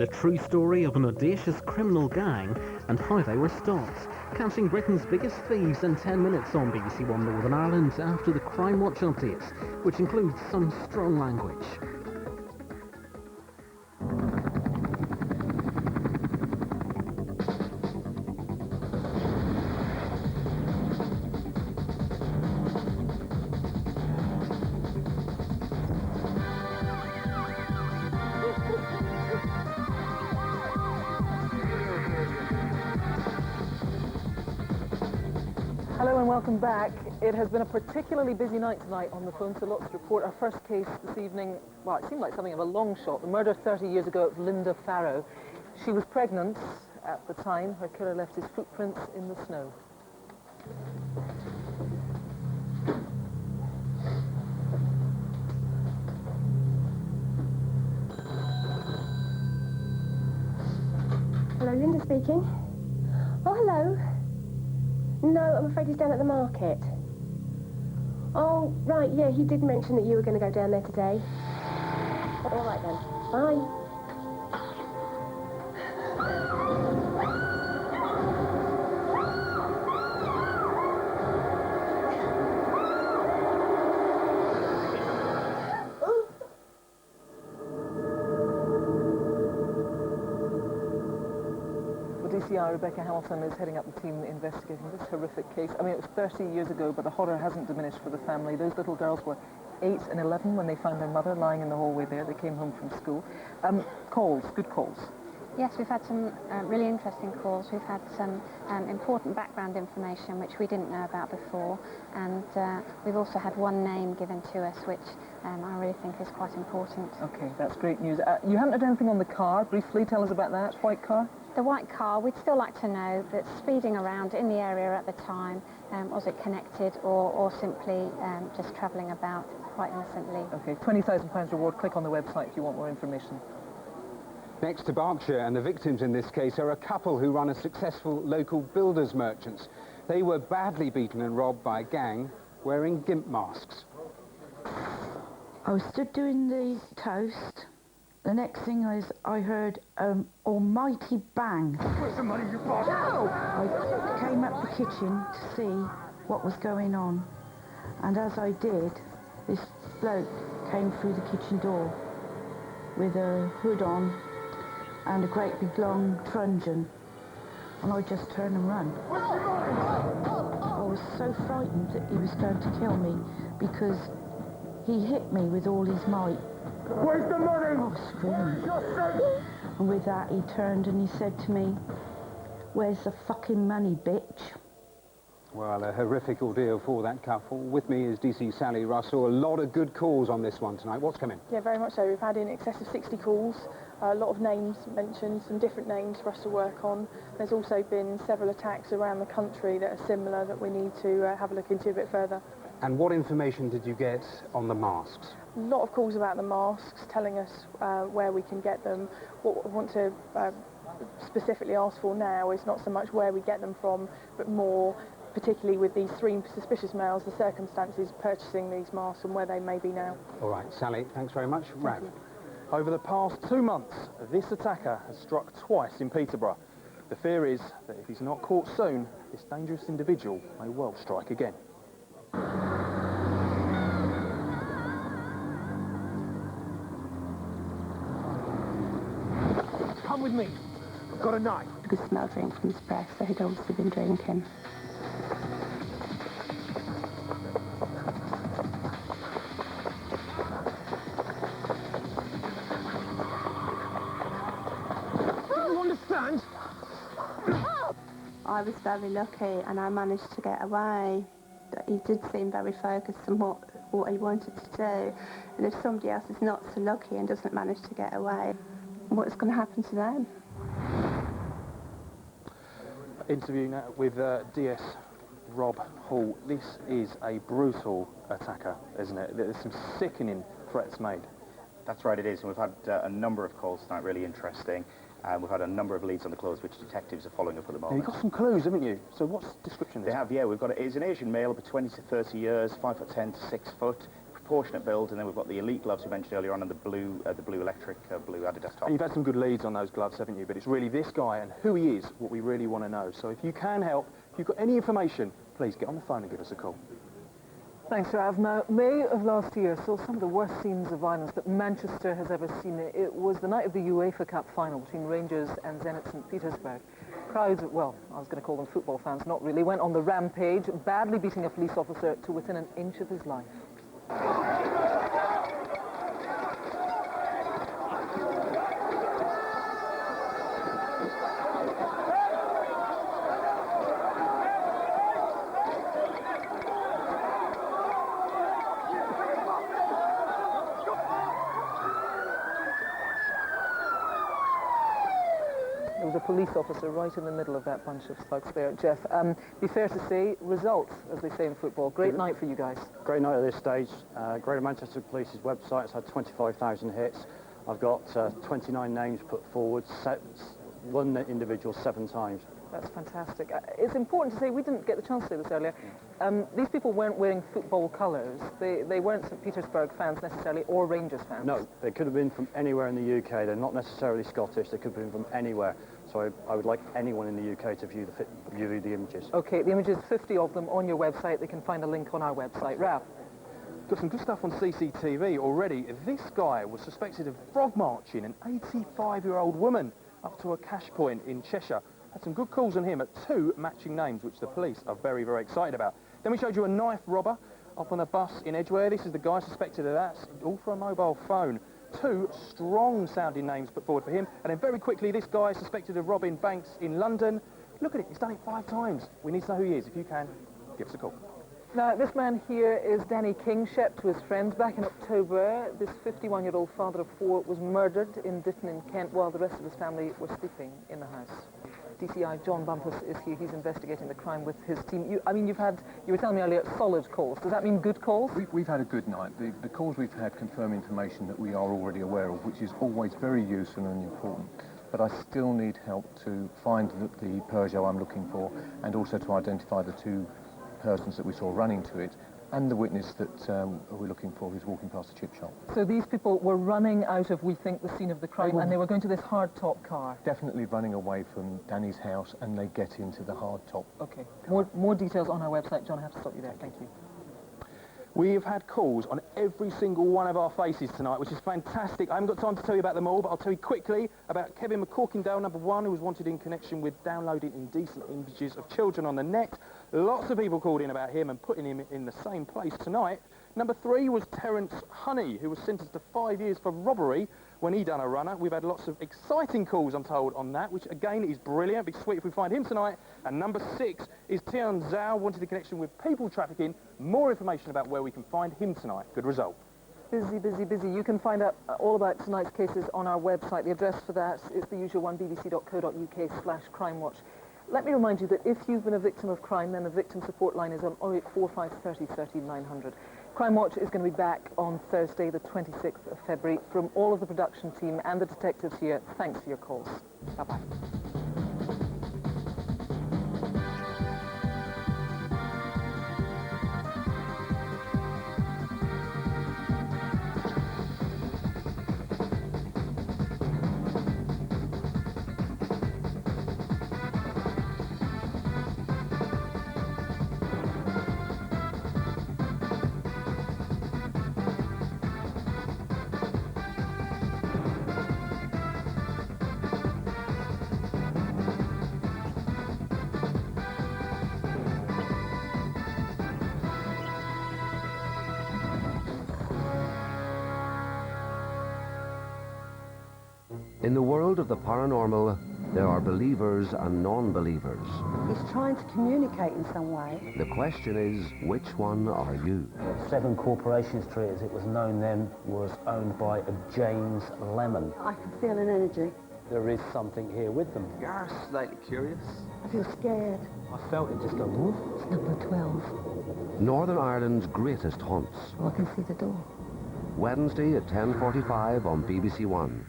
The true story of an audacious criminal gang and how they were stopped. Catching Britain's biggest thieves in 10 minutes on BBC One Northern Ireland after the Crimewatch updates, which includes some strong language. Hello and welcome back. It has been a particularly busy night tonight on the phone, so lots to report. Our first case this evening, well, it seemed like something of a long shot. The murder 30 years ago of Lynda Farrow. She was pregnant at the time. Her killer left his footprints in the snow. Hello, Lynda speaking. Oh, hello. No, I'm afraid he's down at the market. Oh, right, yeah, he did mention that you were going to go down there today. All right then. Bye. DCI Rebecca Hamilton is heading up the team investigating this horrific case. I mean, it was 30 years ago, but the horror hasn't diminished for the family. Those little girls were 8 and 11 when they found their mother lying in the hallway there. They came home from school. Calls, good calls. Yes, we've had some really interesting calls. We've had some important background information which we didn't know about before, and we've also had one name given to us which I really think is quite important. Okay, that's great news. You haven't heard anything on the car. Briefly, tell us about that. White car? The white car, we'd still like to know that speeding around in the area at the time, was it connected or simply just travelling about quite innocently? Okay, £20,000 reward. Click on the website if you want more information. Next to Berkshire, and the victims in this case are a couple who run a successful local builders merchants. They were badly beaten and robbed by a gang wearing gimp masks. I was stood doing the toast. The next thing I heard almighty bang. Where's the money, you bastard? No! I came up the kitchen to see what was going on, and as I did, this bloke came through the kitchen door with a hood on and a great big long truncheon, and I just turned and ran. I was so frightened that he was going to kill me because he hit me with all his might. Where's the money? I was screaming. And with that he turned and he said to me, "Where's the fucking money, bitch?" Well, a horrific ordeal for that couple. With me is DC Sally Russell. A lot of good calls on this one tonight. What's coming? Yeah, very much so. We've had in excess of 60 calls, a lot of names mentioned, some different names for us to work on. There's also been several attacks around the country that are similar that we need to have a look into a bit further. And what information did you get on the masks? A lot of calls about the masks, telling us where we can get them. What I want to specifically ask for now is not so much where we get them from, but more particularly with these 3 suspicious males, the circumstances purchasing these masks and where they may be now. All right, Sally, thanks very much. Rav. Over the past 2 months, this attacker has struck twice in Peterborough. The fear is that if he's not caught soon, this dangerous individual may well strike again. Come with me. I've got a knife. I could smell drink from his breath, so he'd obviously been drinking. Do you understand? I was very lucky and I managed to get away. He did seem very focused on what he wanted to do. And if somebody else is not so lucky and doesn't manage to get away, what's going to happen to them? Interview now with DS Rob Hall. This is a brutal attacker, isn't it? There's some sickening threats made. That's right, it is. And we've had a number of calls tonight, really interesting. We've had a number of leads on the clothes which detectives are following up at the moment. You've got some clues, haven't you? So what's the description? They have, yeah. We've got, he's an Asian male, about 20 to 30 years, 5'10" to 6 foot. proportionate build, and then we've got the elite gloves we mentioned earlier on, and the blue electric, blue Adidas top. And you've had some good leads on those gloves, haven't you? But it's really this guy and who he is what we really want to know. So if you can help, if you've got any information, please get on the phone and give us a call. Thanks, Rav. Now, May of last year saw some of the worst scenes of violence that Manchester has ever seen. It was the night of the UEFA Cup final between Rangers and Zenit St. Petersburg. Crowds, well, I was going to call them football fans, not really, went on the rampage, badly beating a police officer to within an inch of his life. There was a police officer right in the middle of that bunch of thugs there. Jeff, be fair to say, results, as they say in football. Great night for you guys. Great night at this stage. Greater Manchester Police's website has had 25,000 hits. I've got 29 names put forward, one individual 7 times. That's fantastic. It's important to say, we didn't get the chance to say this earlier, these people weren't wearing football colours. They weren't St. Petersburg fans necessarily, or Rangers fans. No, they could have been from anywhere in the UK. They're not necessarily Scottish. They could have been from anywhere. So I would like anyone in the UK to view the images. OK, the images, 50 of them on your website. They can find a link on our website. Rav? Got some good stuff on CCTV already. This guy was suspected of frog marching an 85-year-old woman up to a cash point in Cheshire. Had some good calls on him at 2 matching names, which the police are very, very excited about. Then we showed you a knife robber up on a bus in Edgware. This is the guy suspected of that, all for a mobile phone. 2 strong-sounding names put forward for him. And then very quickly, this guy suspected of robbing banks in London. Look at it, he's done it 5 times. We need to know who he is. If you can, give us a call. Now, this man here is Danny Kingship to his friends. Back in October, this 51-year-old father of 4 was murdered in Ditton in Kent while the rest of his family were sleeping in the house. DCI John Bumpus is here. He's investigating the crime with his team. You were telling me earlier, solid calls. Does that mean good calls? We've had a good night. The calls we've had confirm information that we are already aware of, which is always very useful and important. But I still need help to find the Peugeot I'm looking for, and also to identify the 2 persons that we saw running to it, and the witness that we're looking for who's walking past the chip shop. So these people were running out of, we think, the scene of the crime, and they were going to this hard-top car? Definitely running away from Danny's house, and they get into the hard-top. OK. More details on our website. John, I have to stop you there. Thank you. We have had calls on every single one of our faces tonight, which is fantastic. I haven't got time to tell you about them all, but I'll tell you quickly about Kevin McCorkindale, number 1, who was wanted in connection with downloading indecent images of children on the net. Lots of people called in about him and putting him in the same place tonight. Number 3 was Terence Honey, who was sentenced to 5 years for robbery when he done a runner. We've had lots of exciting calls, I'm told, on that, which again is brilliant. It'd be sweet if we find him tonight. And number 6 is Tian Zhao, wanted in connection with people trafficking. More information about where we can find him tonight. Good result. Busy, busy, busy. You can find out all about tonight's cases on our website. The address for that is the usual one, bbc.co.uk/crimewatch. Let me remind you that if you've been a victim of crime, then the victim support line is on 0845 30 30 900. Crimewatch is going to be back on Thursday, the 26th of February. From all of the production team and the detectives here, thanks for your calls. Bye-bye. In the world of the paranormal, there are believers and non-believers. He's trying to communicate in some way. The question is, which one are you? 7 Corporation Street, as it was known then, was owned by a James Lemon. I can feel an energy. There is something here with them. You're slightly curious. I feel scared. I felt it just go woof. It's number 12. Northern Ireland's greatest haunts. Oh, I can see the door. Wednesday at 10:45 on BBC One.